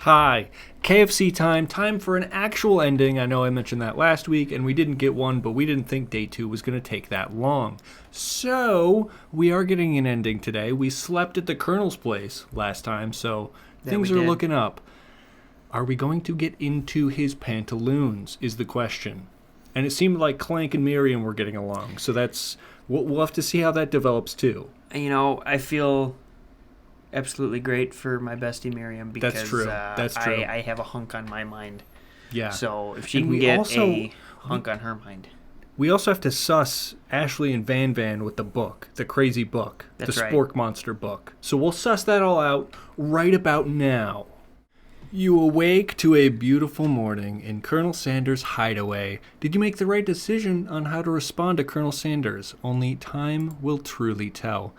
Hi, KFC time. Time for an actual ending. I know I mentioned that last week, and we didn't get one, but we didn't think day 2 was going to take that long. So, we are getting an ending today. We slept at the Colonel's place last time, so things are looking up. Are we going to get into his pantaloons, is the question. And it seemed like Clank and Miriam were getting along, so we'll have to see how that develops, too. You know, I feel absolutely great for my bestie Miriam because That's true. I have a hunk on my mind. Yeah. So if she can get a hunk on her mind. We also have to suss Aeshleigh and Van with the book, the crazy book, the Spork Monster book. So we'll suss that all out right about now. You awake to a beautiful morning in Colonel Sanders' hideaway. Did you make the right decision on how to respond to Colonel Sanders? Only time will truly tell.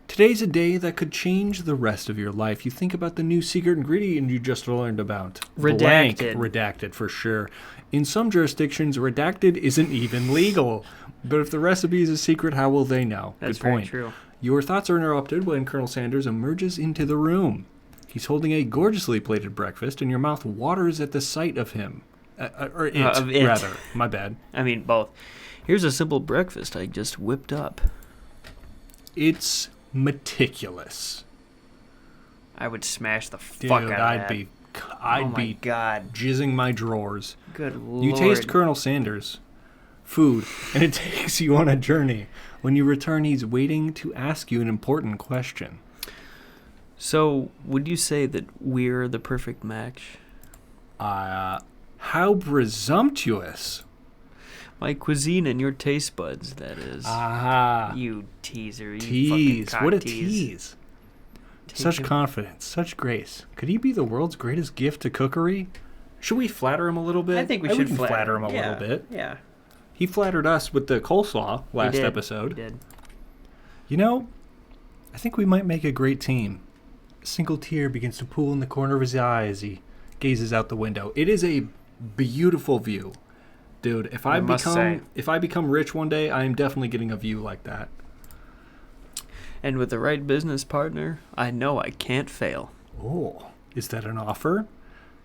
Today's a day that could change the rest of your life. You think about the new secret ingredient you just learned about. Redacted. Redacted, for sure. In some jurisdictions, redacted isn't even legal. But if the recipe is a secret, how will they know? That's Good point. very true. Your thoughts are interrupted when Colonel Sanders emerges into the room. He's holding a gorgeously plated breakfast, and your mouth waters at the sight of him. Or it, rather. My bad. I mean, both. Here's a simple breakfast I just whipped up. It's meticulous. I would smash the fuck out of that. I'd be jizzing my drawers. Good Lord. You taste Colonel Sanders' food, and it takes you on a journey. When you return, he's waiting to ask you an important question. So, would you say that we're the perfect match? How presumptuous. My cuisine and your taste buds, that is. Aha. You teaser. You tease. fucking What a tease. tease. Such confidence. Such grace. Could he be the world's greatest gift to cookery? Should we flatter him a little bit? I think we should flatter him a little bit. Yeah. He flattered us with the coleslaw last episode. He did. You know, I think we might make a great team. A single tear begins to pool in the corner of his eye as he gazes out the window. It is a beautiful view. Dude, if I become rich one day, I am definitely getting a view like that. And with the right business partner, I know I can't fail. Oh, is that an offer?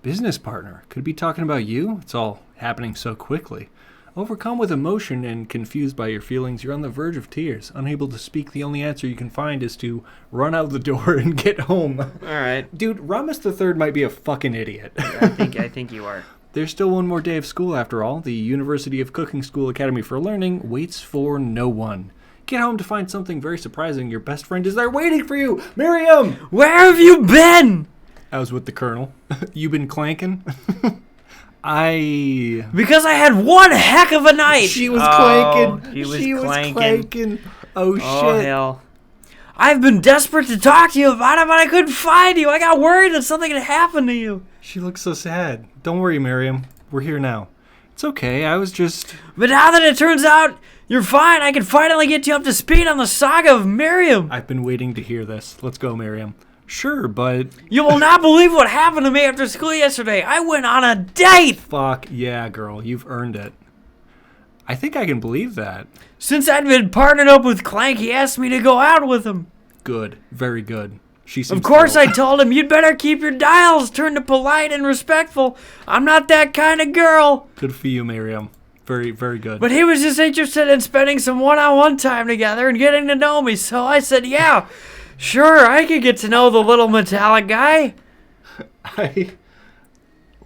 Business partner? Could it be talking about you? It's all happening so quickly. Overcome with emotion and confused by your feelings, you're on the verge of tears. Unable to speak, the only answer you can find is to run out the door and get home. All right. Dude, Ramus III might be a fucking idiot. I think you are. There's still one more day of school after all. The University of Cooking School Academy for Learning waits for no one. Get home to find something very surprising. Your best friend is there waiting for you. Miriam! Where have you been? I was with the Colonel. You been clanking? Because I had one heck of a night. She was clanking. She was clanking. Oh, shit. Oh, hell. I've been desperate to talk to you about it, but I couldn't find you. I got worried that something had happened to you. She looks so sad. Don't worry, Miriam. We're here now. It's okay. I was just... But now that it turns out you're fine, I can finally get you up to speed on the saga of Miriam. I've been waiting to hear this. Let's go, Miriam. Sure, but... You will not believe what happened to me after school yesterday. I went on a date. Fuck yeah, girl. You've earned it. I think I can believe that. Since I'd been partnered up with Clank, he asked me to go out with him. Good. Very good. Of course, I told him, you'd better keep your dials turned to polite and respectful. I'm not that kind of girl. Good for you, Miriam. Very, very good. But he was just interested in spending some one-on-one time together and getting to know me, so I said, yeah, sure, I could get to know the little metallic guy. I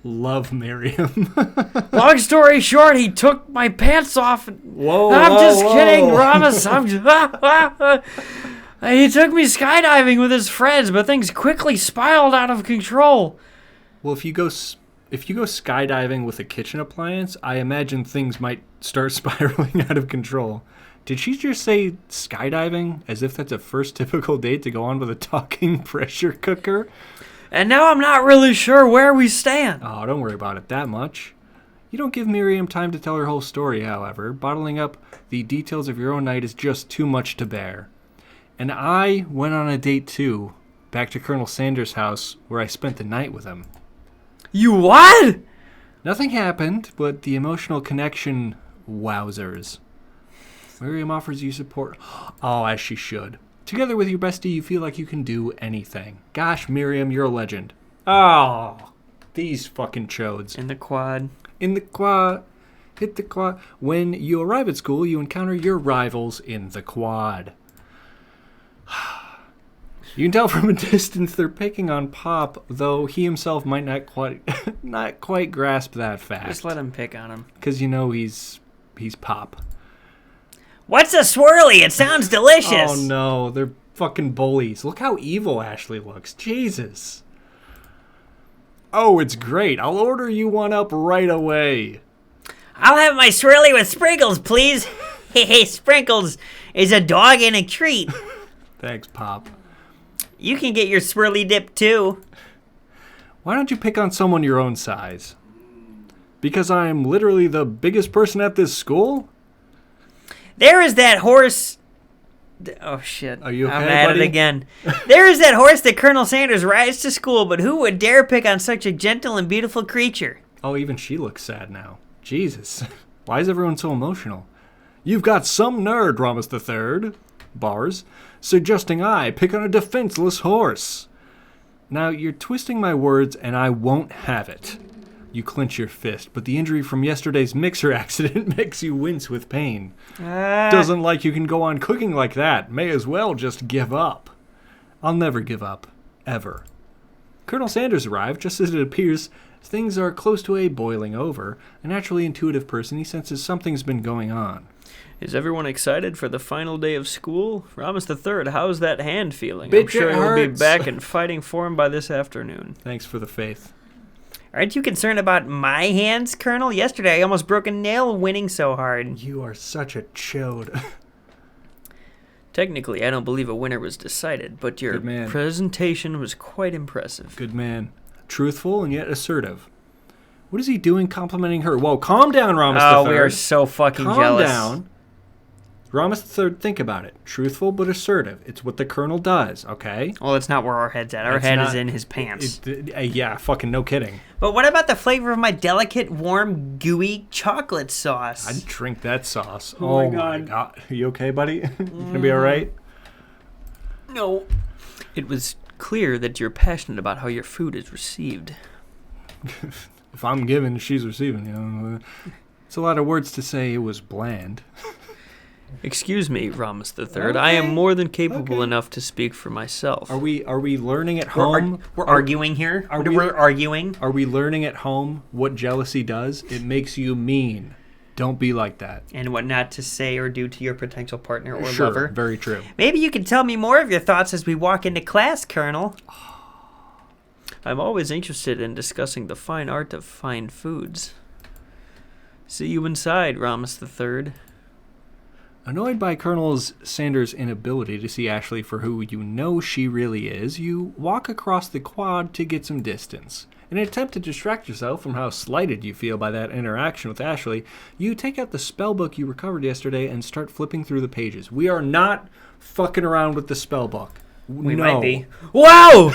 love Miriam. Long story short, he took my pants off. I'm just kidding, Ramus. He took me skydiving with his friends, but things quickly spiraled out of control. Well, if you go skydiving with a kitchen appliance, I imagine things might start spiraling out of control. Did she just say skydiving as if that's a first typical date to go on with a talking pressure cooker? And now I'm not really sure where we stand. Oh, don't worry about it that much. You don't give Miriam time to tell her whole story, however. Bottling up the details of your own night is just too much to bear. And I went on a date too, back to Colonel Sanders' house, where I spent the night with him. You what? Nothing happened, but the emotional connection, wowzers. Miriam offers you support. Oh, as she should. Together with your bestie, you feel like you can do anything. Gosh, Miriam, you're a legend. Oh, These fucking chodes. In the quad. In the quad. Hit the quad. When you arrive at school, you encounter your rivals in the quad. You can tell from a distance they're picking on Pop, though he himself might not quite grasp that fact. Just let him pick on him. Because you know he's Pop. What's a swirly? It sounds delicious. Oh no, they're fucking bullies. Look how evil Aeshleigh looks. Jesus. Oh, it's great. I'll order you one up right away. I'll have my swirly with sprinkles, please. Hey, Sprinkles is a dog and a treat. Thanks, Pop. You can get your swirly dip, too. Why don't you pick on someone your own size? Because I'm literally the biggest person at this school? There is that horse... Oh, shit. Are you okay, I'm at buddy? it again. There is that horse that Colonel Sanders rides to school, but who would dare pick on such a gentle and beautiful creature? Oh, even she looks sad now. Jesus. Why is everyone so emotional? You've got some nerd, Ramus III. Bars. Suggesting I pick on a defenseless horse. Now, you're twisting my words, and I won't have it. You clench your fist, but the injury from yesterday's mixer accident makes you wince with pain. Doesn't like you can go on cooking like that. May as well just give up. I'll never give up. Ever. Colonel Sanders arrived just as it appears things are close to a boiling over. A naturally intuitive person, he senses something's been going on. Is everyone excited for the final day of school? Ramus III, how's that hand feeling? Bitch, I'm sure it you'll be hurts. back in fighting form by this afternoon. Thanks for the faith. Aren't you concerned about my hands, Colonel? Yesterday I almost broke a nail winning so hard. You are such a chode. Technically, I don't believe a winner was decided, but your Good man. presentation was quite impressive. Good man. Truthful and yet assertive. What is he doing complimenting her? Whoa, calm down, Ramus III. Oh, we are so fucking calm jealous. down. Ramus III, think about it. Truthful but assertive. It's what the Colonel does, okay? Well, that's not where our head's at. Our It's head not- is in his pants. Yeah, fucking no kidding. But what about the flavor of my delicate, warm, gooey chocolate sauce? I'd drink that sauce. Oh my my God. God. You okay, buddy? You gonna be all right? No. It was clear that you're passionate about how your food is received. If I'm giving, she's receiving. You know, it's a lot of words to say it was bland. Excuse me, Ramus III. Okay. I am more than capable Okay. enough to speak for myself. Are we learning at We're, home? we're arguing here. We're arguing. Are we learning at home what jealousy does? It makes you mean. Don't be like that. And what not to say or do to your potential partner or Sure, lover. very true. Maybe you can tell me more of your thoughts as we walk into class, Colonel. I'm always interested in discussing the fine art of fine foods. See you inside, Ramus III. Annoyed by Colonel Sanders' inability to see Aeshleigh for who you know she really is, you walk across the quad to get some distance. In an attempt to distract yourself from how slighted you feel by that interaction with Aeshleigh, you take out the spell book you recovered yesterday and start flipping through the pages. We are not fucking around with the spell book. We no. might be. Wow!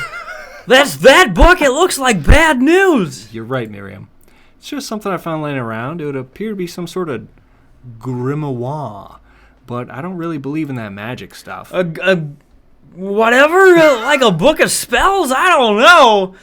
That's that book? It looks like bad news! You're right, Miriam. It's just something I found laying around. It would appear to be some sort of grimoire. But I don't really believe in that magic stuff. Whatever? Like a book of spells? I don't know.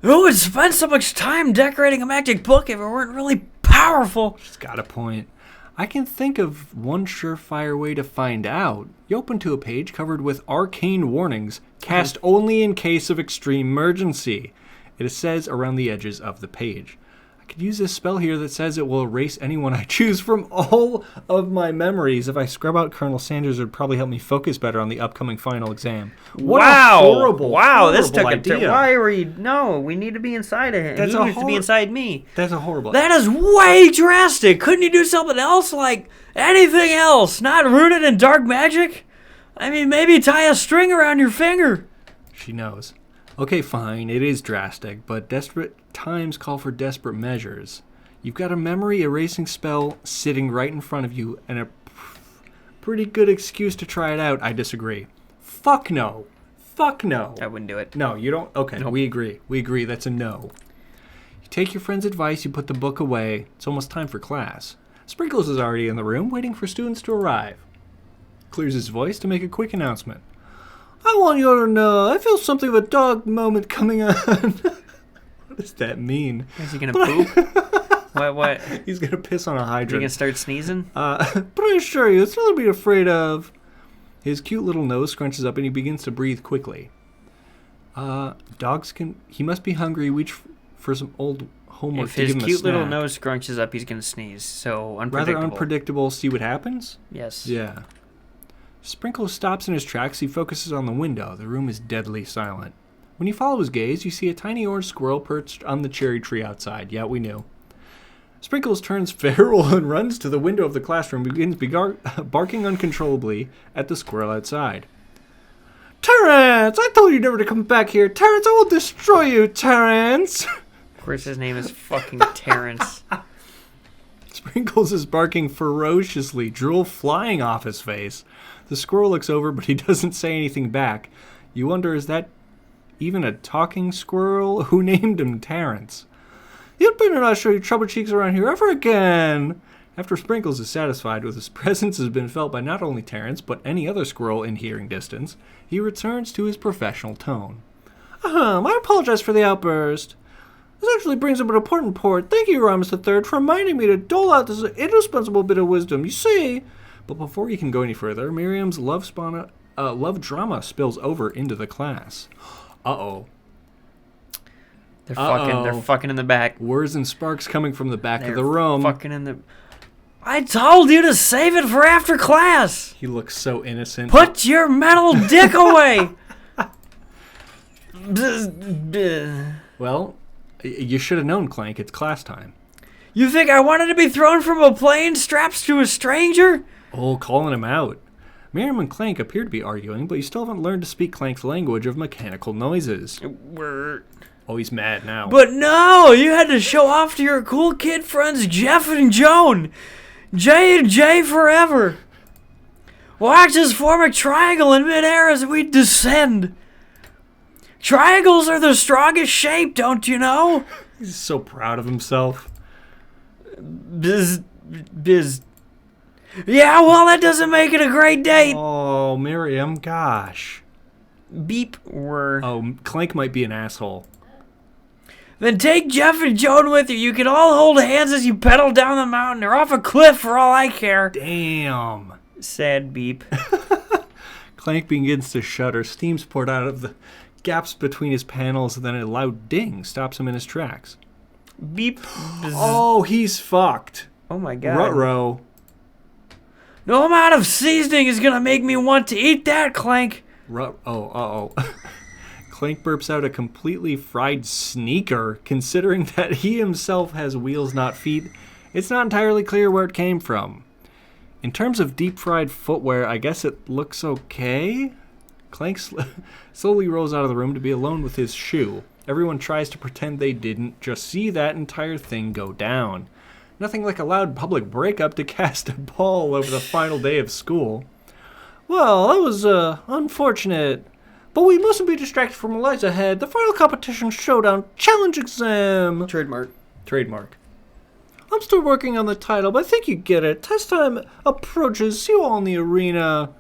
Who would spend so much time decorating a magic book if it weren't really powerful? She's got a point. I can think of one surefire way to find out. You open to a page covered with arcane warnings, cast only in case of extreme emergency. It says around the edges of the page. I could use this spell here that says it will erase anyone I choose from all of my memories. If I scrub out Colonel Sanders, it would probably help me focus better on the upcoming final exam. What wow. a horrible, Wow, this horrible took a idea. Why were you... No, we need to be inside of him. That's He a needs to be hor- inside me. That's a horrible That is way drastic. Couldn't you do something else? Like anything else? Not rooted in dark magic? I mean, maybe tie a string around your finger. She knows. Okay, fine, it is drastic, but desperate times call for desperate measures. You've got a memory erasing spell sitting right in front of you and a pretty good excuse to try it out. I disagree. Fuck no. Fuck no. I wouldn't do it. No, you don't? Okay, Nope. we agree. We agree, that's a no. You take your friend's advice, you put the book away. It's almost time for class. Sprinkles is already in the room, waiting for students to arrive. Clears his voice to make a quick announcement. I want you all to know, I feel something of a dog moment coming on. does that mean? Is he gonna poop? What? He's gonna piss on a hydrant. Is he gonna start sneezing? But I assure you, it's nothing to be afraid of. His cute little nose scrunches up and he begins to breathe quickly. He must be hungry. Reach for some old homework If to give him a snack. his cute little nose scrunches up, he's gonna sneeze. So unpredictable. Rather unpredictable. See what happens? Yes. Yeah. Sprinkles stops in his tracks. He focuses on the window. The room is deadly silent. When you follow his gaze, you see a tiny orange squirrel perched on the cherry tree outside. Yeah, we knew. Sprinkles turns feral and runs to the window of the classroom, begins barking uncontrollably at the squirrel outside. Terrence! I told you never to come back here. Terrence, I will destroy you, Terrence! Of course his name is fucking Terrence. Sprinkles is barking ferociously, drool flying off his face. The squirrel looks over, but he doesn't say anything back. You wonder, is that even a talking squirrel? Who named him Terrence? You'd better not show your trouble cheeks around here ever again. After Sprinkles is satisfied with his presence has been felt by not only Terrence, but any other squirrel in hearing distance, he returns to his professional tone. I apologize for the outburst. This actually brings up an important point. Thank you, Ramos III, for reminding me to dole out this indispensable bit of wisdom. You see... But before he can go any further, Miriam's love drama spills over into the class. Uh-oh. They're fucking in the back. Words and sparks coming from the back of the room. Fucking in the... I told you to save it for after class. He looks so innocent. Put your metal dick away. Well, you should have known, Clank. It's class time. You think I wanted to be thrown from a plane strapped to a stranger? Oh, calling him out. Miriam and Clank appear to be arguing, but you still haven't learned to speak Clank's language of mechanical noises. Oh, he's mad now. But no, you had to show off to your cool kid friends Jeff and Joan. J and J forever. Watch us form a triangle in midair as we descend. Triangles are the strongest shape, don't you know? He's so proud of himself. Biz. Yeah, well, that doesn't make it a great date. Oh, Miriam, gosh. Beep. Oh, Clank might be an asshole. Then take Jeff and Joan with you. You can all hold hands as you pedal down the mountain or off a cliff for all I care. Damn. Sad beep. Clank begins to shudder. Steam's poured out of the gaps between his panels, and then a loud ding stops him in his tracks. Beep. Oh, he's fucked. Oh my god. Ruh-roh. No amount of seasoning is gonna make me want to eat that, Clank. Uh-oh. Clank burps out a completely fried sneaker. Considering that he himself has wheels, not feet, it's not entirely clear where it came from. In terms of deep-fried footwear, I guess it looks okay. Clank slowly rolls out of the room to be alone with his shoe. Everyone tries to pretend they didn't just see that entire thing go down. Nothing like a loud public breakup to cast a ball over the final day of school. Well, that was unfortunate. But we mustn't be distracted from what lies ahead. The final competition showdown challenge exam. Trademark. I'm still working on the title, but I think you get it. Test time approaches. See you all in the arena.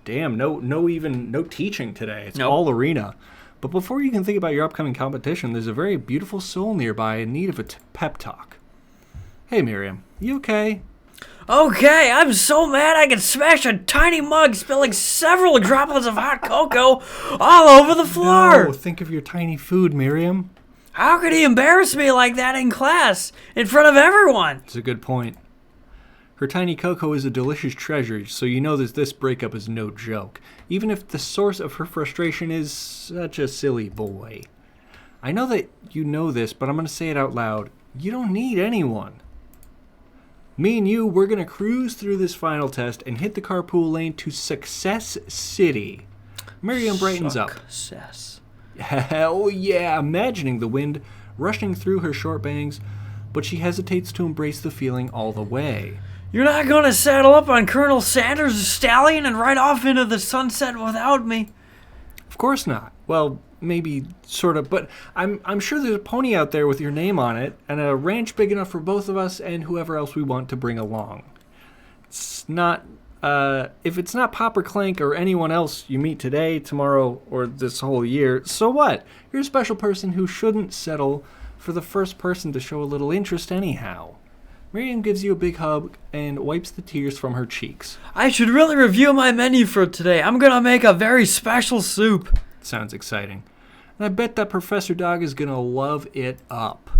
Damn, no teaching today. It's all arena. But before you can think about your upcoming competition, there's a very beautiful soul nearby in need of a pep talk. Hey, Miriam, you okay? Okay, I'm so mad I could smash a tiny mug, spilling several droplets of hot cocoa all over the floor. No, think of your tiny food, Miriam. How could he embarrass me like that in class, in front of everyone? It's a good point. Her tiny cocoa is a delicious treasure, so you know that this breakup is no joke, even if the source of her frustration is such a silly boy. I know that you know this, but I'm going to say it out loud. You don't need anyone. Me and you, we're going to cruise through this final test and hit the carpool lane to Success City. Miriam brightens up. Success. Hell yeah, imagining the wind rushing through her short bangs, but she hesitates to embrace the feeling all the way. You're not going to saddle up on Colonel Sanders' stallion and ride off into the sunset without me? Of course not. Well, maybe sort of, but I'm sure there's a pony out there with your name on it and a ranch big enough for both of us and whoever else we want to bring along. It's not if it's not Pop or Clank or anyone else you meet today, tomorrow, or this whole year, so what? You're a special person who shouldn't settle for the first person to show a little interest anyhow. Miriam gives you a big hug and wipes the tears from her cheeks. I should really review my menu for today. I'm gonna make a very special soup. Sounds exciting. And I bet that Professor Dog is gonna love it up.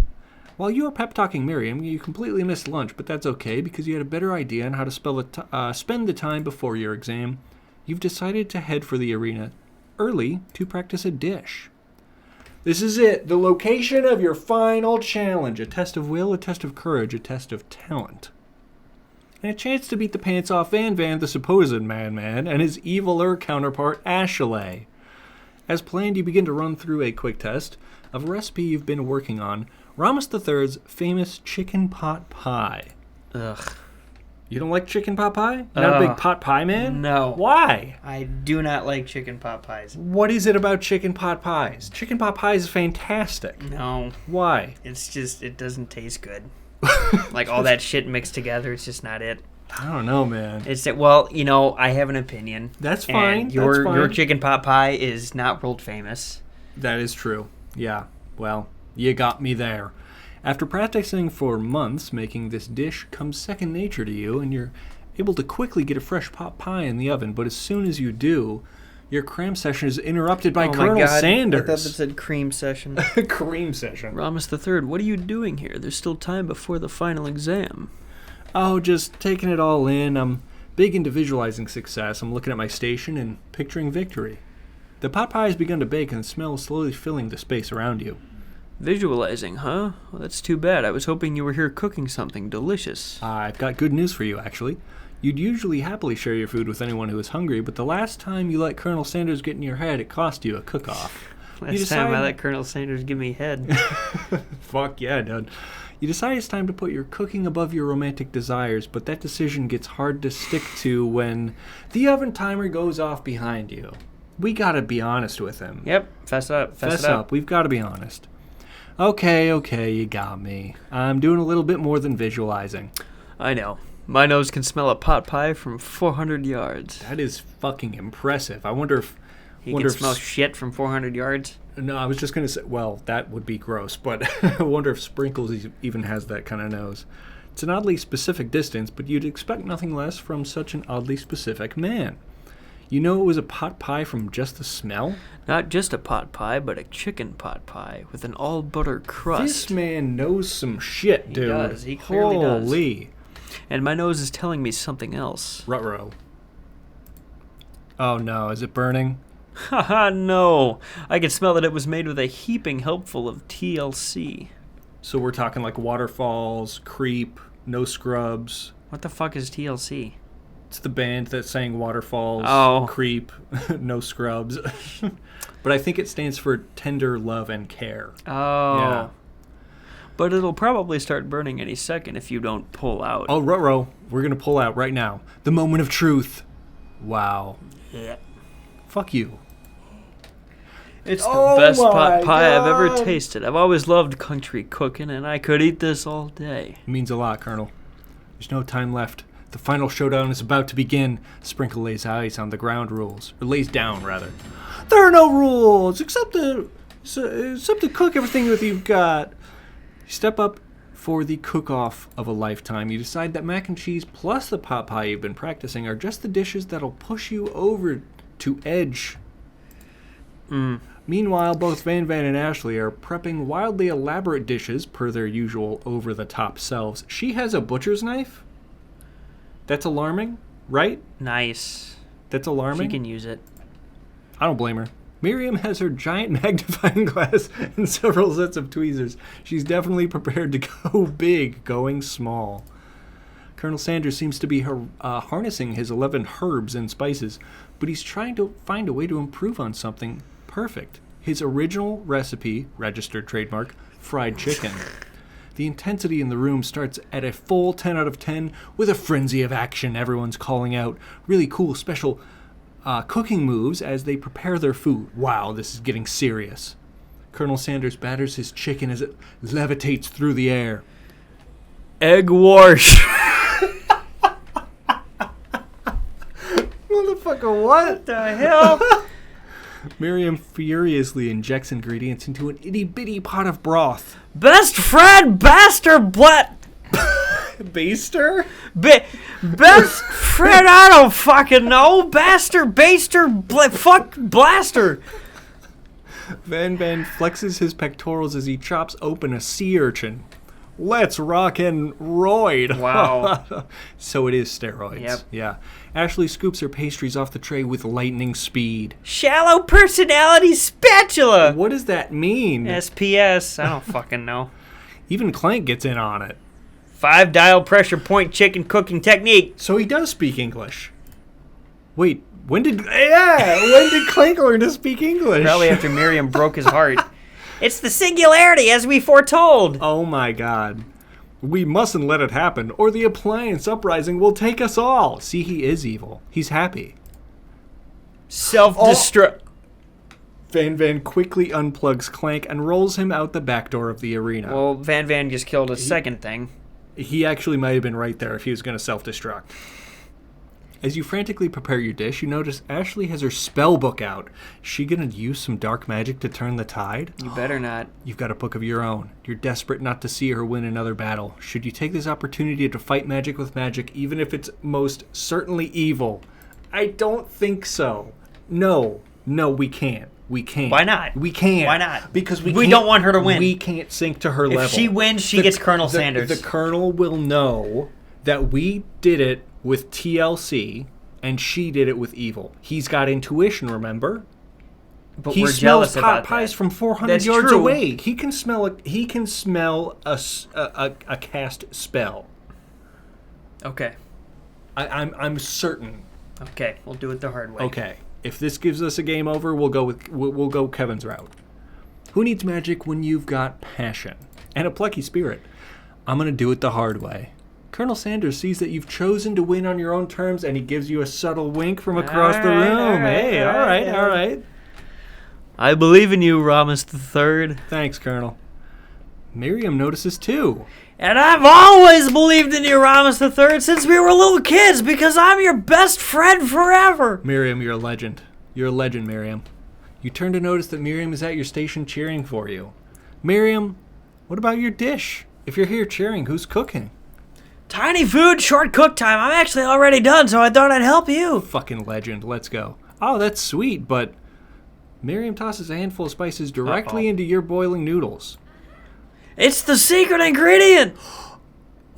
While you were pep-talking Miriam, you completely missed lunch, but that's okay because you had a better idea on how to spend the time before your exam. You've decided to head for the arena early to practice a dish. This is it, the location of your final challenge. A test of will, a test of courage, a test of talent. And a chance to beat the pants off Van Van, the supposed madman, and his eviler counterpart, Aeshleigh. As planned, you begin to run through a quick test of a recipe you've been working on, Ramses III's famous chicken pot pie. Ugh. You don't like chicken pot pie? Not a big pot pie man? No. Why? I do not like chicken pot pies. What is it about chicken pot pies? Chicken pot pie is fantastic. No. Why? It's just, it doesn't taste good. Like all that shit mixed together, it's just not it. I don't know, man. It's that, well, you know, I have an opinion. That's fine. And your That's fine. your chicken pot pie is not world famous. That is true. Yeah. Well, you got me there. After practicing for months, making this dish comes second nature to you, and you're able to quickly get a fresh pot pie in the oven. But as soon as you do, your cram session is interrupted by Colonel Sanders. I thought that said cream session. Cream session. Ramses III, what are you doing here? There's still time before the final exam. Oh, just taking it all in. I'm big into visualizing success. I'm looking at my station and picturing victory. The pot pie has begun to bake, and the smell is slowly filling the space around you. Visualizing, huh? Well, that's too bad. I was hoping you were here cooking something delicious. I've got good news for you, actually. You'd usually happily share your food with anyone who is hungry, but the last time you let Colonel Sanders get in your head, it cost you a cook-off. Last time I let Colonel Sanders give me head. Fuck yeah, dude. You decide it's time to put your cooking above your romantic desires, but that decision gets hard to stick to when the oven timer goes off behind you. We gotta be honest with him. Yep, fess up. Fess up. We've gotta be honest. Okay, you got me. I'm doing a little bit more than visualizing. I know. My nose can smell a pot pie from 400 yards. That is fucking impressive. I wonder if... He can smell shit from 400 yards? No, I was just going to say, well, that would be gross, but I wonder if Sprinkles even has that kind of nose. It's an oddly specific distance, but you'd expect nothing less from such an oddly specific man. You know it was a pot pie from just the smell? Not just a pot pie, but a chicken pot pie with an all-butter crust. This man knows some shit, dude. He does. He clearly does. Holy. And my nose is telling me something else. Ruh-roh. Oh no, is it burning? Haha, no. I can smell that it was made with a heaping helpful of TLC. So we're talking like Waterfalls, Creep, No Scrubs. What the fuck is TLC? It's the band that sang Waterfalls, Oh. Creep, No Scrubs. But I think it stands for Tender Love and Care. Oh. Yeah. But it'll probably start burning any second if you don't pull out. Oh, ruh-roh. We're going to pull out right now. The moment of truth. Wow. Yeah. Fuck you. It's the best pot pie God. I've ever tasted. I've always loved country cooking, and I could eat this all day. It means a lot, Colonel. There's no time left. The final showdown is about to begin. Sprinkle lays eyes on the ground rules. Or lays down, rather. There are no rules, except to cook everything that you've got. You step up for the cook-off of a lifetime. You decide that mac and cheese plus the pot pie you've been practicing are just the dishes that'll push you over to edge. Meanwhile, both Van Van and Aeshleigh are prepping wildly elaborate dishes per their usual over-the-top selves. She has a butcher's knife? That's alarming, right? Nice. That's alarming? She can use it. I don't blame her. Miriam has her giant magnifying glass and several sets of tweezers. She's definitely prepared to go big, going small. Colonel Sanders seems to be harnessing his 11 herbs and spices, but he's trying to find a way to improve on something perfect. His original recipe, registered trademark, fried chicken. The intensity in the room starts at a full 10 out of 10 with a frenzy of action. Everyone's calling out really cool special cooking moves as they prepare their food. Wow, this is getting serious. Colonel Sanders batters his chicken as it levitates through the air. Egg wash. Fucking what? The hell? Miriam furiously injects ingredients into an itty-bitty pot of broth. Best friend, bastard, Baster? best friend, I don't fucking know. Bastard, baster, fuck, blaster. Van flexes his pectorals as he chops open a sea urchin. Let's rock and roid. Wow. So it is steroids. Yep. Yeah. Aeshleigh scoops her pastries off the tray with lightning speed. Shallow personality spatula. What does that mean? SPS. I don't fucking know. Even Clank gets in on it. 5-dial pressure point chicken cooking technique. So he does speak English. Wait, when did Clank learn to speak English? Probably after Miriam broke his heart. It's the singularity as we foretold. Oh my god. We mustn't let it happen, or the appliance uprising will take us all. See, he is evil. He's happy. Self-destruct. Van quickly unplugs Clank and rolls him out the back door of the arena. Well, Van just killed a second thing. He actually might have been right there if he was going to self-destruct. As you frantically prepare your dish, you notice Aeshleigh has her spell book out. Is she going to use some dark magic to turn the tide? You better not. You've got a book of your own. You're desperate not to see her win another battle. Should you take this opportunity to fight magic with magic, even if it's most certainly evil? I don't think so. No, we can't. We can't. Why not? We can't. Why not? Because we don't want her to win. We can't sink to her level. If she wins, she gets Colonel Sanders. The Colonel will know that we did it with TLC, and she did it with evil. He's got intuition, remember? But He we're smells jealous about pot pies that. from 400 That's yards true. away. He can smell a cast spell. Okay. I'm certain. Okay, we'll do it the hard way. Okay, if this gives us a game over, we'll go Kevin's route. Who needs magic when you've got passion and a plucky spirit? I'm gonna do it the hard way. Colonel Sanders sees that you've chosen to win on your own terms, and he gives you a subtle wink from across the room. Hey, all right. I believe in you, Ramus III. Thanks, Colonel. Miriam notices too. And I've always believed in you, Ramus III, since we were little kids, because I'm your best friend forever. Miriam, you're a legend. You're a legend, Miriam. You turn to notice that Miriam is at your station cheering for you. Miriam, what about your dish? If you're here cheering, who's cooking? Tiny food, short cook time. I'm actually already done, so I thought I'd help you. Fucking legend. Let's go. Oh, that's sweet, but Miriam tosses a handful of spices directly into your boiling noodles. It's the secret ingredient.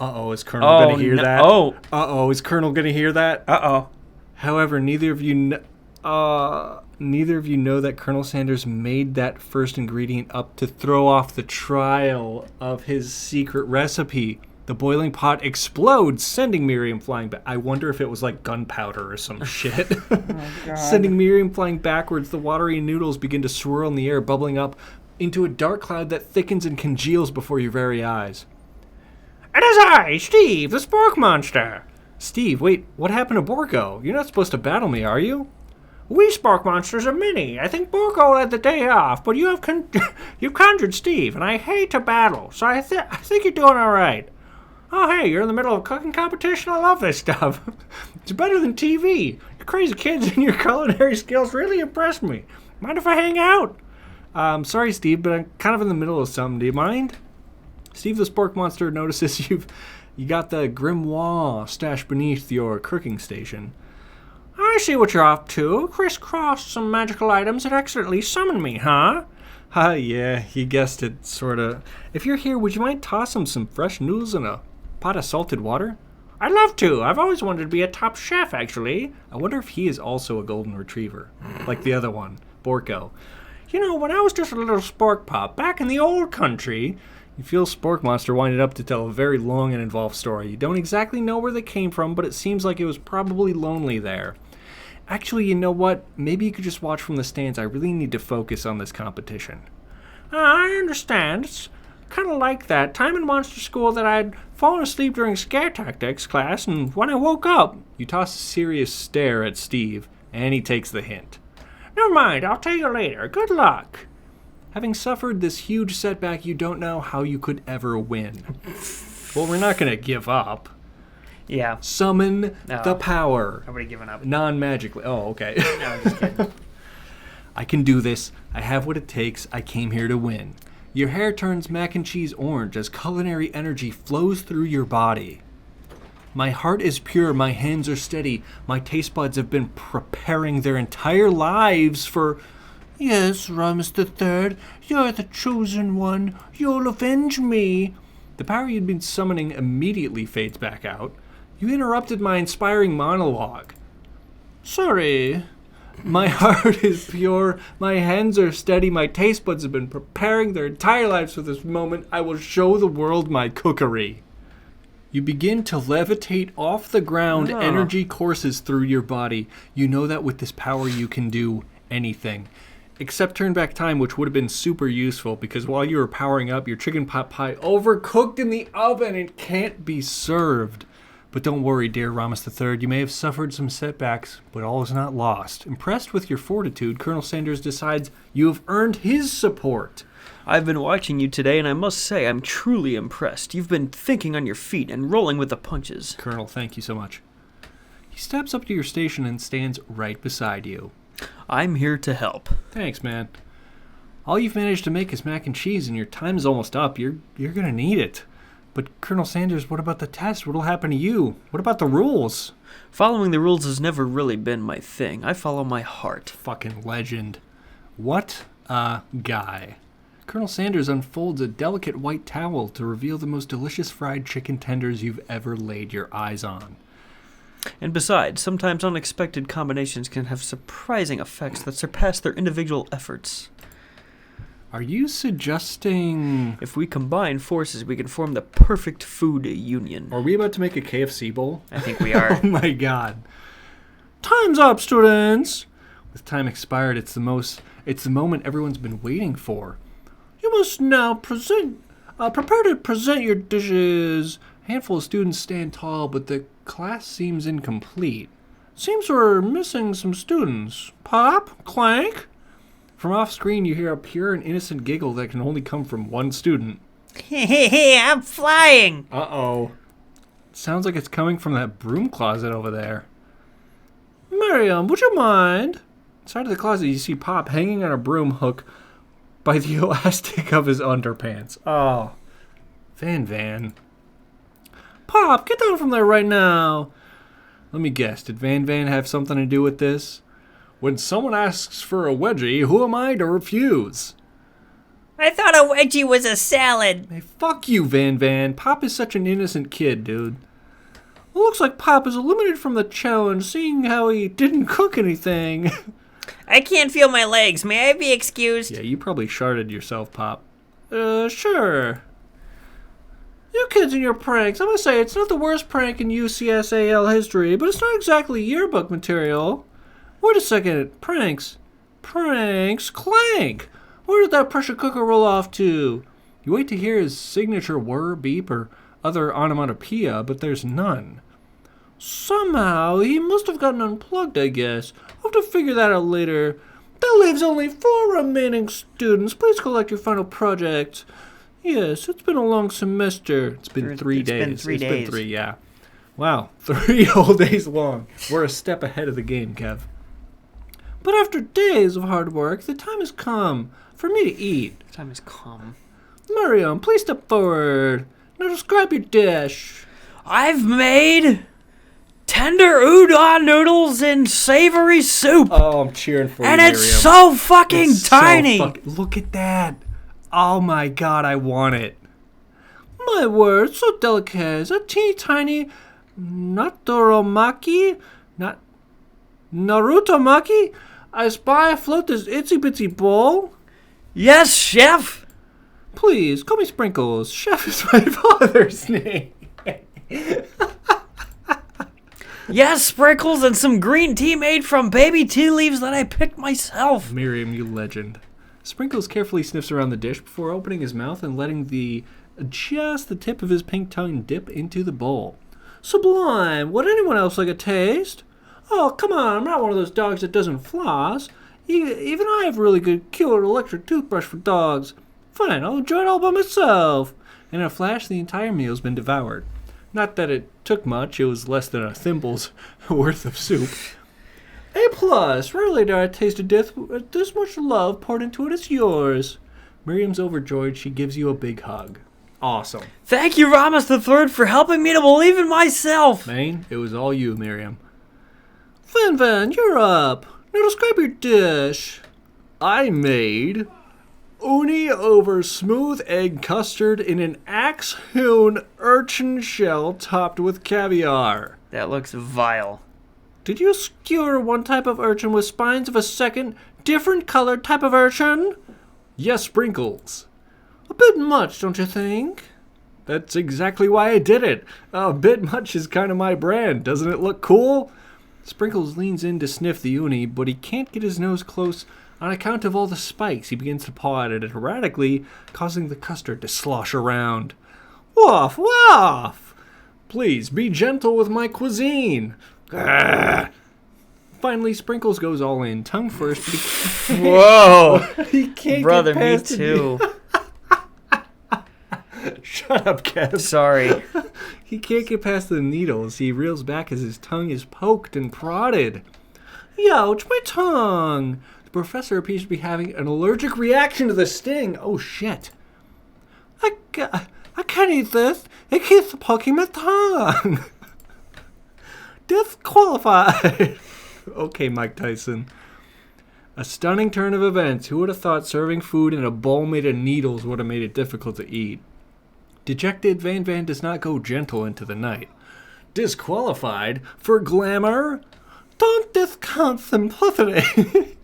Uh-oh, is Colonel going to hear that? Oh. Uh-oh, is Colonel going to hear that? Uh-oh. However, neither of you know that Colonel Sanders made that first ingredient up to throw off the trial of his secret recipe. The boiling pot explodes, sending Miriam flying back. I wonder if it was like gunpowder or some shit. Sending Miriam flying backwards, the watery noodles begin to swirl in the air, bubbling up into a dark cloud that thickens and congeals before your very eyes. It is I, Steve, the spork monster. Steve, wait, what happened to Borgo? You're not supposed to battle me, are you? We spork monsters are many. I think Borgo had the day off, but you have you conjured Steve, and I hate to battle, so I think you're doing all right. Oh, hey, you're in the middle of a cooking competition? I love this stuff. It's better than TV. Your crazy kids and your culinary skills really impressed me. Mind if I hang out? Sorry, Steve, but I'm kind of in the middle of something. Do you mind? Steve the Spork Monster notices you got the grimoire stashed beneath your cooking station. I see what you're up to. Crisscrossed some magical items that accidentally summoned me, huh? Yeah, you guessed it, sorta. If you're here, would you mind tossing some fresh noodles in a pot of salted water? I'd love to. I've always wanted to be a top chef, actually. I wonder if he is also a golden retriever, like the other one, Borko. You know, when I was just a little spork pup back in the old country, you feel Spork Monster winded up to tell a very long and involved story. You don't exactly know where they came from, but it seems like it was probably lonely there. Actually, you know what? Maybe you could just watch from the stands. I really need to focus on this competition. I understand. It's kind of like that time in monster school that I'd fallen asleep during scare tactics class, and when I woke up... You toss a serious stare at Steve, and he takes the hint. Never mind, I'll tell you later. Good luck. Having suffered this huge setback, you don't know how you could ever win. Well, we're not going to give up. Yeah. Summon the power. I've already given up. Non-magically. Oh, okay. No, I'm just kidding. I can do this. I have what it takes. I came here to win. Your hair turns mac and cheese orange as culinary energy flows through your body. My heart is pure. My hands are steady. My taste buds have been preparing their entire lives for... Yes, Ramus III, you're the chosen one. You'll avenge me. The power you'd been summoning immediately fades back out. You interrupted my inspiring monologue. Sorry. My heart is pure. My hands are steady. My taste buds have been preparing their entire lives for this moment. I will show the world my cookery. You begin to levitate off the ground. Oh. Energy courses through your body. You know that with this power you can do anything. Except turn back time, which would have been super useful because while you were powering up, your chicken pot pie overcooked in the oven and can't be served. But don't worry, dear Ramus III, you may have suffered some setbacks, but all is not lost. Impressed with your fortitude, Colonel Sanders decides you have earned his support. I've been watching you today, and I must say I'm truly impressed. You've been thinking on your feet and rolling with the punches. Colonel, thank you so much. He steps up to your station and stands right beside you. I'm here to help. Thanks, man. All you've managed to make is mac and cheese, and your time is almost up. You're gonna need it. But Colonel Sanders, what about the test? What'll happen to you? What about the rules? Following the rules has never really been my thing. I follow my heart. Fucking legend. What a guy. Colonel Sanders unfolds a delicate white towel to reveal the most delicious fried chicken tenders you've ever laid your eyes on. And besides, sometimes unexpected combinations can have surprising effects that surpass their individual efforts. Are you suggesting... If we combine forces, we can form the perfect food union. Are we about to make a KFC bowl? I think we are. Oh my god. Time's up, students! With time expired, it's the moment everyone's been waiting for. You must now prepare to present your dishes. A handful of students stand tall, but the class seems incomplete. Seems we're missing some students. Pop? Clank? From off-screen, you hear a pure and innocent giggle that can only come from one student. Hey, I'm flying. Uh-oh. Sounds like it's coming from that broom closet over there. Miriam, would you mind? Inside of the closet, you see Pop hanging on a broom hook by the elastic of his underpants. Oh. Van. Pop, get down from there right now. Let me guess, did Van have something to do with this? When someone asks for a wedgie, who am I to refuse? I thought a wedgie was a salad. Hey, fuck you, Van. Pop is such an innocent kid, dude. Well, looks like Pop is eliminated from the challenge, seeing how he didn't cook anything. I can't feel my legs. May I be excused? Yeah, you probably sharted yourself, Pop. Sure. You kids and your pranks. I must say, it's not the worst prank in UCSAL history, but it's not exactly yearbook material. Wait a second. Pranks? Clank! Where did that pressure cooker roll off to? You wait to hear his signature whir, beep, or other onomatopoeia, but there's none. Somehow, he must have gotten unplugged, I guess. I'll have to figure that out later. That leaves only 4 remaining students. Please collect your final project. Yes, it's been a long semester. It's been 3 days. It's been 3, yeah. Wow, 3 whole days long. We're a step ahead of the game, Kev. But after days of hard work, the time has come for me to eat. The time has come. Miriam, please step forward. Now describe your dish. I've made tender udon noodles in savory soup. Oh, I'm cheering for you, and Miriam. it's so fucking tiny. Look at that. Oh my god, I want it. My word, so delicate. Is that teeny tiny Narutomaki? Narutomaki? I spy afloat this itsy bitsy bowl. Yes, chef. Please, call me Sprinkles. Chef is my father's name. Yes, sprinkles and some green tea made from baby tea leaves that I picked myself. Miriam, you legend. Sprinkles carefully sniffs around the dish before opening his mouth and letting just the tip of his pink tongue dip into the bowl. Sublime. Would anyone else like a taste? Oh, come on. I'm not one of those dogs that doesn't floss. Even I have a really good killer electric toothbrush for dogs. Fine, I'll enjoy it all by myself. And in a flash, the entire meal's been devoured. Not that it took much. It was less than a thimble's worth of soup. A+. Rarely do I taste a dish with this much love poured into it. It's yours. Miriam's overjoyed. She gives you a big hug. Awesome. Thank you, Ramos III, for helping me to believe in myself. Maine, it was all you, Miriam. Van, you're up. Now describe your dish. I made uni over smooth egg custard in an axe-hewn urchin shell topped with caviar. That looks vile. Did you skewer one type of urchin with spines of a second, different colored type of urchin? Yes, sprinkles. A bit much, don't you think? That's exactly why I did it. A bit much is kind of my brand. Doesn't it look cool? Sprinkles leans in to sniff the uni, but he can't get his nose close on account of all the spikes. He begins to paw at it erratically, causing the custard to slosh around. Woof, woof! Please, be gentle with my cuisine. Grr. Finally, Sprinkles goes all in, tongue first. But Whoa! he can't Brother, get me past too. Shut up, Kev. Sorry. He can't get past the needles. He reels back as his tongue is poked and prodded. Youch, my tongue! The professor appears to be having an allergic reaction to the sting. Oh, shit. I can't eat this. It keeps poking my tongue. Disqualified. Okay, Mike Tyson. A stunning turn of events. Who would have thought serving food in a bowl made of needles would have made it difficult to eat? Dejected, Van does not go gentle into the night. Disqualified for glamour? Don't discount simplicity.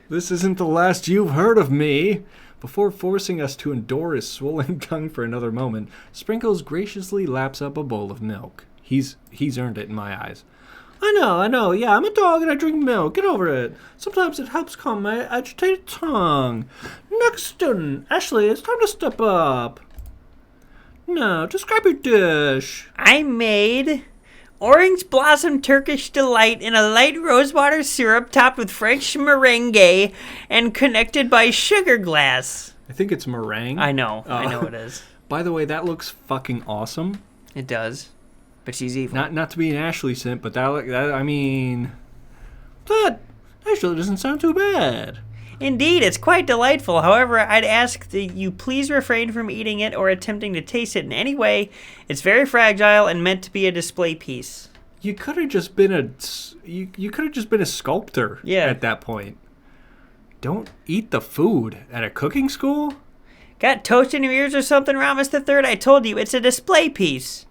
This isn't the last you've heard of me. Before forcing us to endure his swollen tongue for another moment, Sprinkles graciously laps up a bowl of milk. He's earned it in my eyes. I know. Yeah, I'm a dog and I drink milk. Get over it. Sometimes it helps calm my agitated tongue. Next student, Aeshleigh, it's time to step up. Now, describe your dish. I made orange blossom Turkish delight in a light rosewater syrup topped with French merengue and connected by sugar glass. I think it's meringue. I know it is. By the way, that looks fucking awesome. It does. But she's evil. Not to be an Aeshleigh simp, but that actually doesn't sound too bad. Indeed, it's quite delightful. However, I'd ask that you please refrain from eating it or attempting to taste it in any way. It's very fragile and meant to be a display piece. You could have just been a sculptor at that point. Don't eat the food at a cooking school? Got toast in your ears or something, Ramos III? I told you, it's a display piece.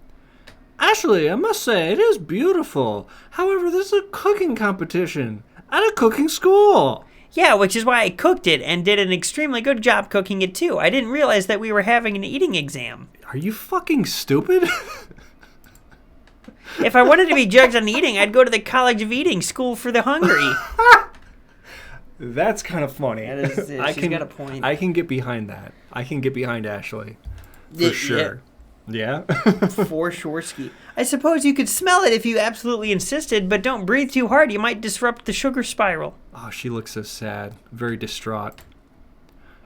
Aeshleigh, I must say, it is beautiful. However, this is a cooking competition at a cooking school. Yeah, which is why I cooked it and did an extremely good job cooking it too. I didn't realize that we were having an eating exam. Are you fucking stupid? If I wanted to be judged on eating, I'd go to the College of Eating School for the Hungry. That's kind of funny. That is, she's got a point. I can get behind that. I can get behind Aeshleigh. For sure. Yeah? For sure, Ski. I suppose you could smell it if you absolutely insisted, but don't breathe too hard. You might disrupt the sugar spiral. Oh, she looks so sad. Very distraught.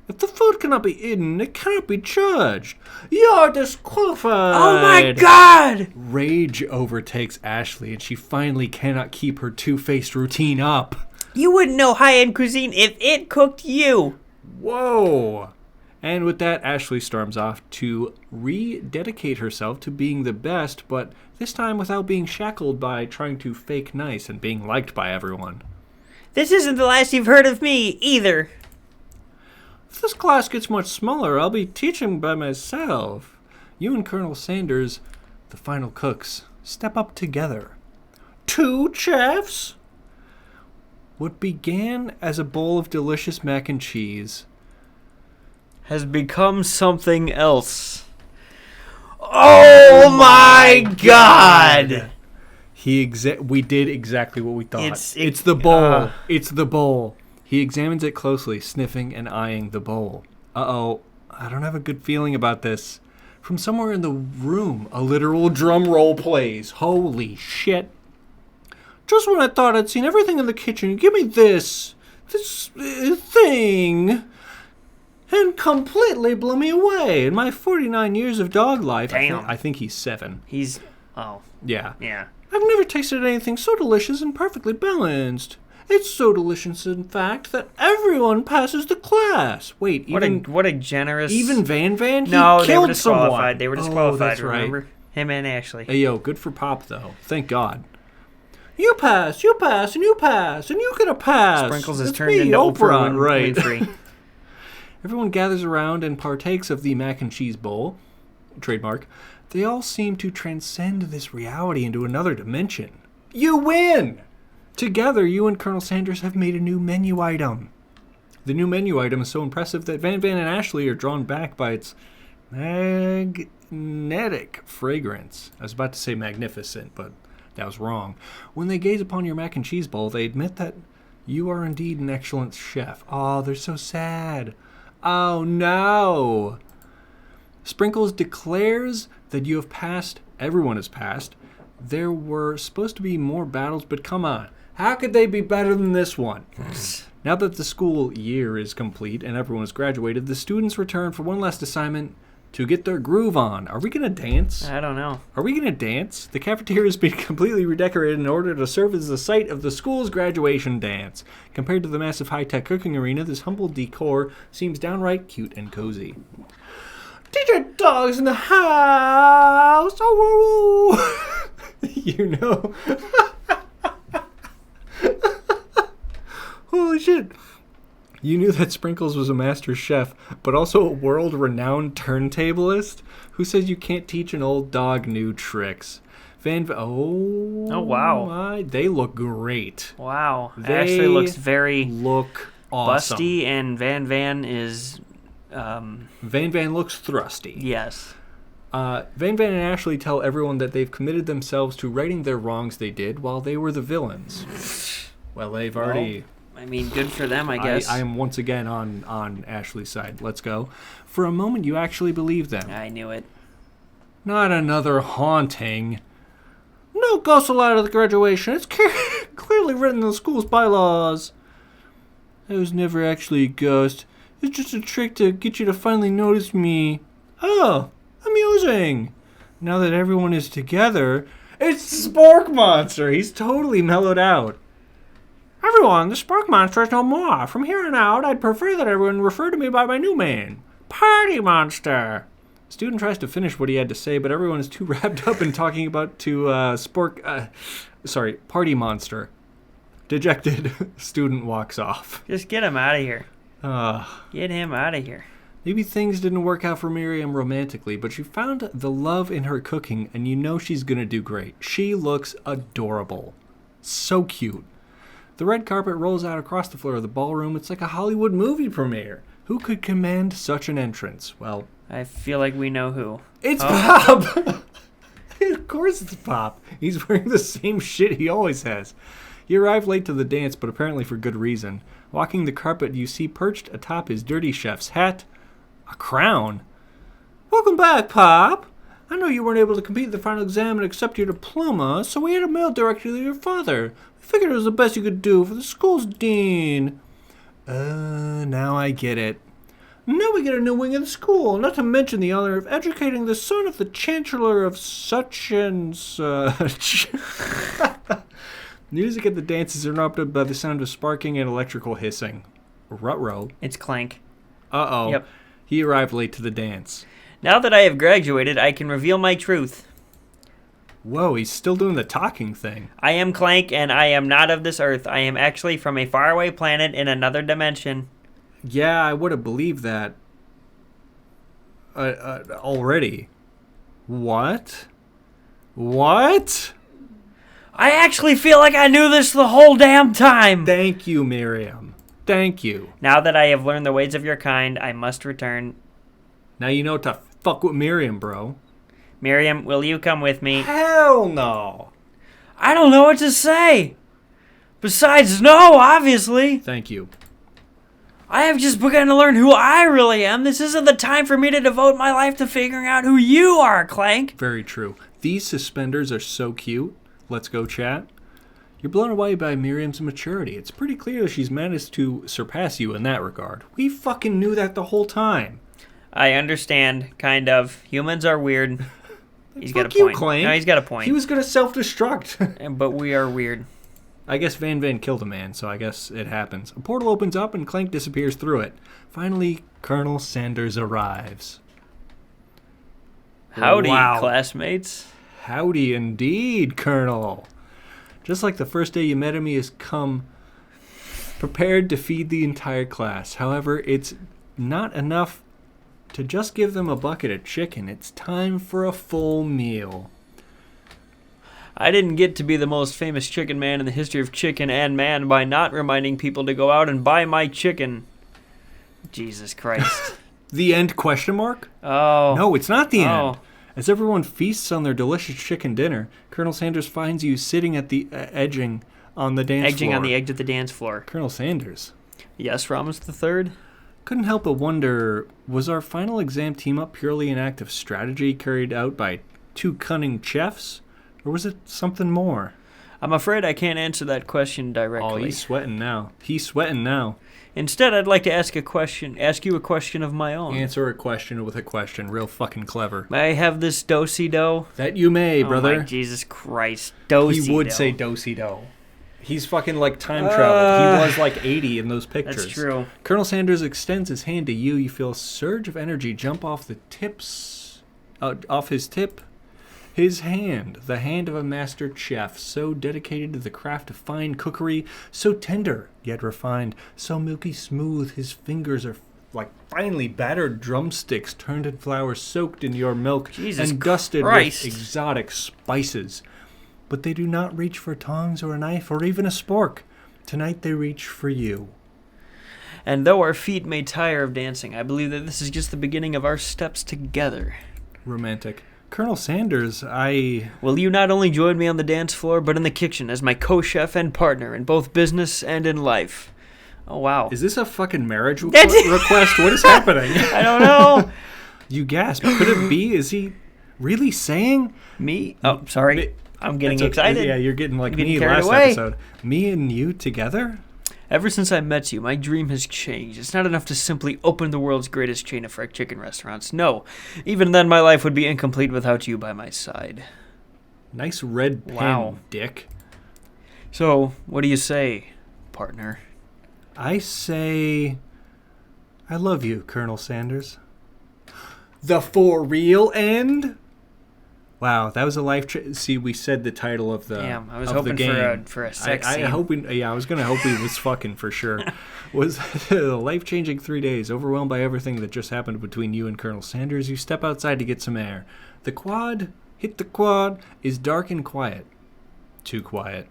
If the food cannot be eaten, it cannot be judged. You're disqualified. Oh my god! Rage overtakes Aeshleigh, and she finally cannot keep her two-faced routine up. You wouldn't know high-end cuisine if it cooked you. Whoa! And with that, Aeshleigh storms off to rededicate herself to being the best, but this time without being shackled by trying to fake nice and being liked by everyone. This isn't the last you've heard of me, either. If this class gets much smaller, I'll be teaching by myself. You and Colonel Sanders, the final cooks, step up together. 2 chefs? What began as a bowl of delicious mac and cheese has become something else. Oh my god! We did exactly what we thought. It's the bowl. It's the bowl. He examines it closely, sniffing and eyeing the bowl. Uh-oh, I don't have a good feeling about this. From somewhere in the room, a literal drum roll plays. Holy shit. Just when I thought I'd seen everything in the kitchen, give me this thing. and completely blew me away. In my 49 years of dog life, Damn. I think he's 7. Yeah. I've never tasted anything so delicious and perfectly balanced. It's so delicious, in fact, that everyone passes the class. Wait, What a generous... even Van Van? No, they were killed disqualified. someone. They were disqualified, that's remember? Right. Him and Aeshleigh. Hey, yo, good for Pop, though. Thank God. You pass, and you pass, and you get a pass. Sprinkles has It's turned me, into Oprah right. Winfrey. Everyone gathers around and partakes of the mac and cheese bowl. Trademark. They all seem to transcend this reality into another dimension. You win! Together, you and Colonel Sanders have made a new menu item. The new menu item is so impressive that Van Van and Aeshleigh are drawn back by its magnetic fragrance. I was about to say magnificent, but that was wrong. When they gaze upon your mac and cheese bowl, they admit that you are indeed an excellent chef. Oh, they're so sad. Oh, no. Sprinkles declares that you have passed. Everyone has passed. There were supposed to be more battles, but come on. How could they be better than this one? Now that the school year is complete and everyone has graduated, the students return for one last assignment to get their groove on. Are we going to dance? I don't know. Are we going to dance? The cafeteria has been completely redecorated in order to serve as the site of the school's graduation dance. Compared to the massive high-tech cooking arena, this humble decor seems downright cute and cozy. DJ Dog's in the house! Oh, you know. Holy shit. You knew that Sprinkles was a master chef, but also a world-renowned turntablist? Who says you can't teach an old dog new tricks? Oh, wow. They look great. Wow. They Aeshleigh looks very look awesome. busty, and Van Van is... Van Van looks thrusty. Yes. Van Van and Aeshleigh tell everyone that they've committed themselves to righting their wrongs they did while they were the villains. Well, they've already... I mean, good for them, I guess. I am once again on Aeshleigh's side. Let's go. For a moment, you actually believe them. I knew it. Not another haunting. No ghosts allowed at the graduation. It's clearly written in the school's bylaws. I was never actually a ghost. It's just a trick to get you to finally notice me. Oh, amusing. Now that everyone is together, it's the Spork Monster. He's totally mellowed out. Everyone, the Spork Monster is no more. From here on out, I'd prefer that everyone refer to me by my new name, Party Monster. The student tries to finish what he had to say, but everyone is too wrapped up in talking about Party Monster. Dejected, student walks off. Just get him out of here. Get him out of here. Maybe things didn't work out for Miriam romantically, but she found the love in her cooking, and you know she's going to do great. She looks adorable. So cute. The red carpet rolls out across the floor of the ballroom. It's like a Hollywood movie premiere. Who could command such an entrance? Well, I feel like we know who. it's Pop! Of course it's Pop. He's wearing the same shit he always has. He arrived late to the dance, but apparently for good reason. Walking the carpet, you see perched atop his dirty chef's hat a crown. Welcome back, Pop. I know you weren't able to complete the final exam and accept your diploma, so we had a mail directly to your father. We figured it was the best you could do for the school's dean. Now I get it. Now we get a new wing of the school, not to mention the honor of educating the son of the chancellor of such and such. Music at the dance is interrupted by the sound of sparking and electrical hissing. Ruh-roh. It's Clank. Uh-oh. Yep. He arrived late to the dance. Now that I have graduated, I can reveal my truth. Whoa, he's still doing the talking thing. I am Clank, and I am not of this earth. I am actually from a faraway planet in another dimension. Yeah, I would have believed that. Already. What? What? I actually feel like I knew this the whole damn time. Thank you, Miriam. Thank you. Now that I have learned the ways of your kind, I must return. Now you know to fuck with Miriam, bro. Miriam, will you come with me? Hell no. I don't know what to say. Besides, no, obviously. Thank you. I have just begun to learn who I really am. This isn't the time for me to devote my life to figuring out who you are, Clank. Very true. These suspenders are so cute. Let's go, chat. You're blown away by Miriam's maturity. It's pretty clear she's managed to surpass you in that regard. We fucking knew that the whole time. I understand, kind of. Humans are weird. He's got a you, point. Clank. No, he's got a point. He was going to self-destruct. But we are weird. I guess Van Van killed a man, so I guess it happens. A portal opens up and Clank disappears through it. Finally, Colonel Sanders arrives. Howdy, Wow. classmates. Howdy indeed, Colonel. Just like the first day you met him, he has come prepared to feed the entire class. However, it's not enough to just give them a bucket of chicken. It's time for a full meal. I didn't get to be the most famous chicken man in the history of chicken and man by not reminding people to go out and buy my chicken. Jesus Christ. The end, question mark? Oh. No, it's not the Oh. end. As everyone feasts on their delicious chicken dinner, Colonel Sanders finds you sitting at the edging on the dance floor. Edging on the edge of the dance floor. Colonel Sanders. Yes, Ramos the Third? Couldn't help but wonder, was our final exam team-up purely an act of strategy carried out by two cunning chefs? Or was it something more? I'm afraid I can't answer that question Oh, directly. he's sweating now. He's sweating now. Instead, I'd like to ask you a question of my own. Answer a question with a question. Real fucking clever. May I have this do-si-do? That you may, Oh brother. my Jesus Christ. Do-si-do. He would say do-si-do. He's fucking like time traveled. He was like 80 in those pictures. That's true. Colonel Sanders extends his hand to you. You feel a surge of energy jump off his tip. His hand, the hand of a master chef, so dedicated to the craft of fine cookery, so tender yet refined, so milky smooth. His fingers are like finely battered drumsticks turned in flour soaked in your milk Jesus and dusted Christ. with exotic spices. But they do not reach for tongs or a knife or even a spork. Tonight they reach for you. And though our feet may tire of dancing, I believe that this is just the beginning of our steps together. Romantic. Colonel Sanders, I... Will you not only join me on the dance floor, but in the kitchen as my co-chef and partner in both business and in life? Oh, wow. Is this a fucking marriage request? What is happening? I don't know. You gasp. Could it be? Is he really saying? Me? Oh, sorry. I'm getting excited. Yeah, you're getting like I'm getting me carried last away. episode. Me and you together? Ever since I met you, my dream has changed. It's not enough to simply open the world's greatest chain of fried chicken restaurants. No. Even then, my life would be incomplete without you by my side. Nice red pen, Wow. Dick. So, what do you say, partner? I say... I love you, Colonel Sanders. The for real end? Wow, that was a life... See, we said the title of the Damn, I was of hoping the game. for a sex scene. I was going to hope he was fucking for sure. Was a life-changing 3 days, overwhelmed by everything that just happened between you and Colonel Sanders. You step outside to get some air. The quad, is dark and quiet. Too quiet.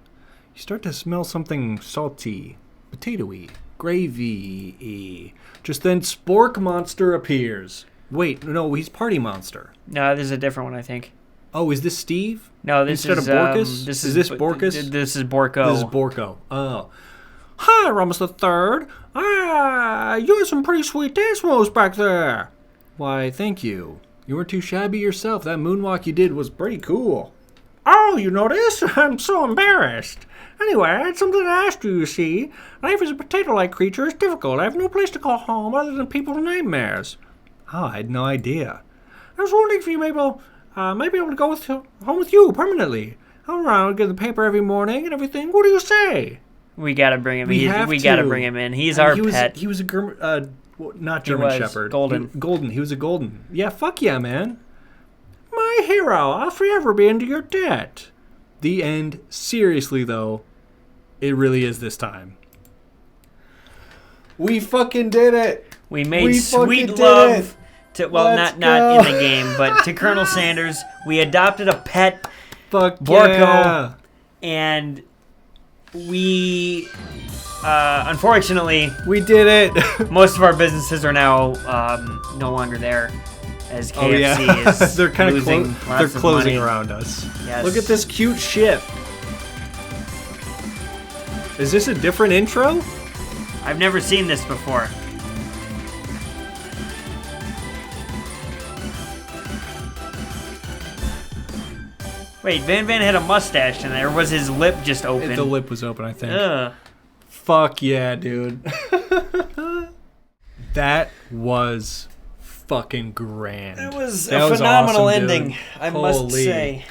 You start to smell something salty, potatoey, gravy-y. Just then, Spork Monster appears. Wait, no, he's Party Monster. No, this is a different one, I think. Oh, is this Steve? No, this Instead is of Borkus? Is this Borkus? This is Borko. This is Borko. Oh. Hi, Ramos the Third. You had some pretty sweet dance moves back there. Why, thank you. You weren't too shabby yourself. That moonwalk you did was pretty cool. Oh, you noticed? I'm so embarrassed. Anyway, I had something to ask you, you see. Life as a potato-like creature is difficult. I have no place to call home other than people's nightmares. Oh, I had no idea. I was wondering if you might be able to go home with you permanently. I'm around, get the paper every morning and everything. What do you say? We gotta bring him. We gotta bring him in. He's our pet. He was a not German Shepherd. Golden. Golden. He was a golden. Yeah, fuck yeah, man. My hero. I'll forever be into your debt. The end. Seriously, though, it really is this time. We fucking did it. We made sweet love to, well, Let's not in go. the game, but to Colonel Sanders. We adopted a pet, Fuck Borko, yeah. and we, unfortunately, We did it. most of our businesses are now no longer there, as KFC Oh yeah. is They're kind of losing they're lots of closing money. around us. Yes. Look at this cute ship. Is this a different intro? I've never seen this before. Wait, Van Van had a mustache in there. Or was his lip just open? The lip was open, I think. Ugh. Fuck yeah, dude. That was fucking grand. That was That a was phenomenal awesome, dude. ending, I must Holy. say.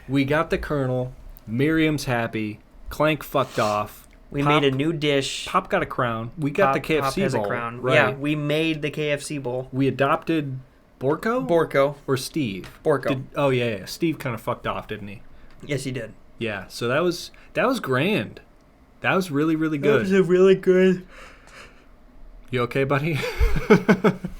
We got the Colonel. Miriam's happy. Clank fucked off. We Pop- made a new dish. Pop got a crown. We got the KFC Pop has bowl. a crown. Right. Yeah, we made the KFC bowl. We adopted Borko? Borko. Or Steve? Borko. Oh, yeah. Steve kind of fucked off, didn't he? Yes, he did. Yeah, so that was grand. That was really, really good. That was a really good... You okay, buddy?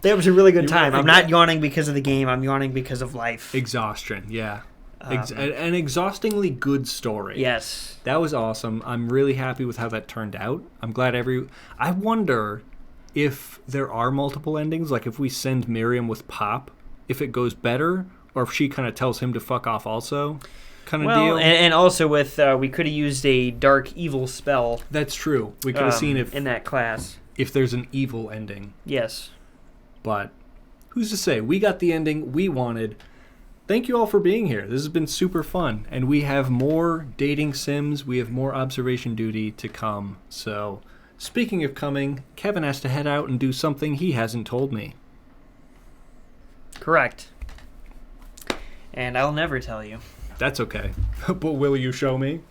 That was a really good You time. were- I'm not yawning because of the game. I'm yawning because of life. Exhaustion, yeah. An exhaustingly good story. Yes. That was awesome. I'm really happy with how that turned out. I'm glad I wonder if there are multiple endings, like if we send Miriam with Pop, if it goes better, or if she kind of tells him to fuck off also, kind of deal. And also with, we could have used a dark evil spell. That's true. We could have seen in that class. if there's an evil ending. Yes. But who's to say? We got the ending we wanted. Thank you all for being here. This has been super fun. And we have more dating sims. We have more observation duty to come. So, speaking of coming, Kevin has to head out and do something he hasn't told me. Correct. And I'll never tell you. That's okay. But will you show me?